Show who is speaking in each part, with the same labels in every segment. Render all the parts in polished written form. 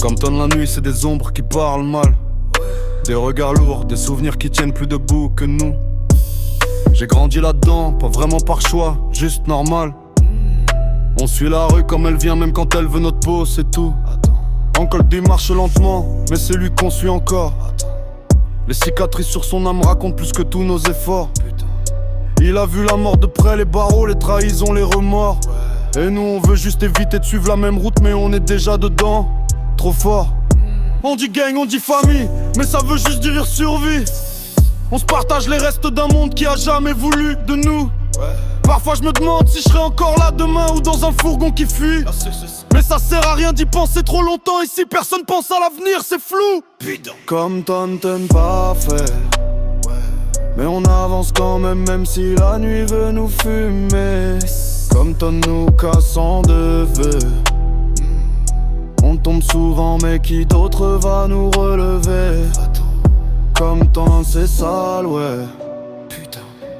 Speaker 1: Compton la nuit c'est des ombres qui parlent mal, des regards lourds, des souvenirs qui tiennent plus debout que nous. J'ai grandi là-dedans, pas vraiment par choix, juste normal. On suit la rue comme elle vient, même quand elle veut notre peau, c'est tout. Uncle D marche lentement, mais c'est lui qu'on suit encore. Les cicatrices sur son âme racontent plus que tous nos efforts. Il a vu la mort de près, les barreaux, les trahisons, les remords. Et nous on veut juste éviter de suivre la même route, mais on est déjà dedans. Trop fort. On dit gang, on dit famille, mais ça veut juste dire survie. On se partage les restes d'un monde qui a jamais voulu de nous. Parfois je me demande si je serai encore là demain ou dans un fourgon qui fuit. Mais ça sert à rien d'y penser trop longtemps ici, personne pense à l'avenir, c'est flou. Compton t'aime pas faire, mais on avance quand même, même si la nuit veut nous fumer. Compton nous casse en deux vœux. On tombe souvent, mais qui d'autre va nous relever? Compton c'est sale, ouais.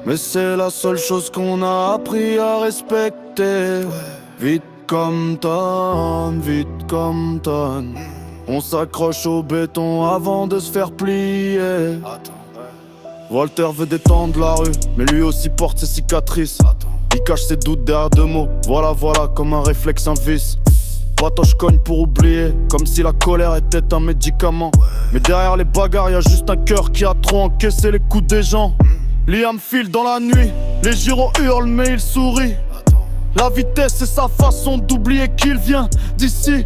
Speaker 1: Mais c'est la seule chose qu'on a appris à respecter. Vite Compton, vite Compton. On s'accroche au béton avant de se faire plier. Walter veut détendre la rue, mais lui aussi porte ses cicatrices. Il cache ses doutes derrière deux mots. Voilà, voilà, comme un réflexe, un vice. Patoche cogne pour oublier, comme si la colère était un médicament. Mais derrière les bagarres, y'a juste un cœur qui a trop encaissé les coups des gens. Liam file dans la nuit, les gyros hurlent mais il sourit. La vitesse c'est sa façon d'oublier qu'il vient d'ici.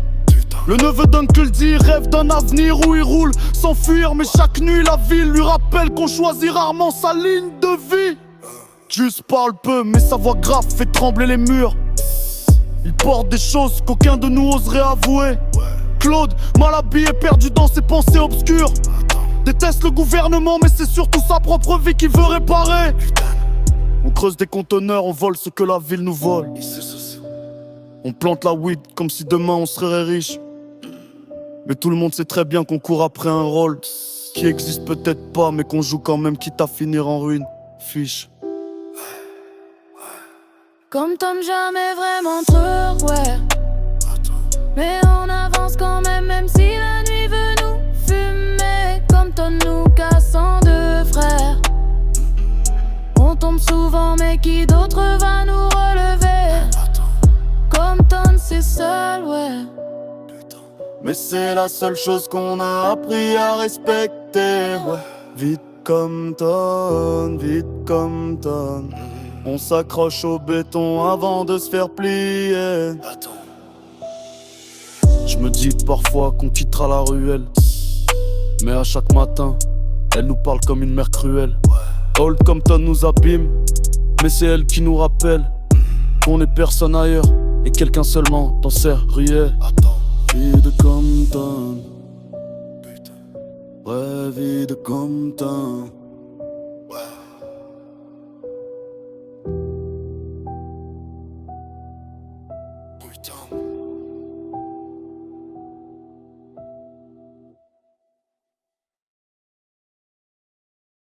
Speaker 1: Le neveu d'Uncle D rêve d'un avenir où il roule sans fuir, mais chaque nuit la ville lui rappelle qu'on choisit rarement sa ligne de vie. Juste parle peu, mais sa voix grave fait trembler les murs. Il porte des choses qu'aucun de nous oserait avouer. Claude, mal habillé, perdu dans ses pensées obscures. Déteste le gouvernement, mais c'est surtout sa propre vie qu'il veut réparer. On creuse des conteneurs, on vole ce que la ville nous vole. On plante la weed comme si demain on serait riche. Mais tout le monde sait très bien qu'on court après un rôle qui existe peut-être pas, mais qu'on joue quand même, quitte à finir en ruine. Fiche.
Speaker 2: Compton jamais vraiment trop, ouais. Mais on avance quand même, même si la nuit veut nous fumer. Compton nous casse en deux, frères. On tombe souvent, mais qui d'autre va nous relever? Compton c'est seul, ouais.
Speaker 1: Mais c'est la seule chose qu'on a appris à respecter, ouais. Vite Compton, vite Compton. On s'accroche au béton avant de se faire plier. Je me dis parfois qu'on quittera la ruelle, mais à chaque matin, elle nous parle comme une mère cruelle. Old Compton nous abîme, mais c'est elle qui nous rappelle qu'on est personne ailleurs et quelqu'un seulement dans ses ruelles. Vie de Compton, vraie vie de Compton.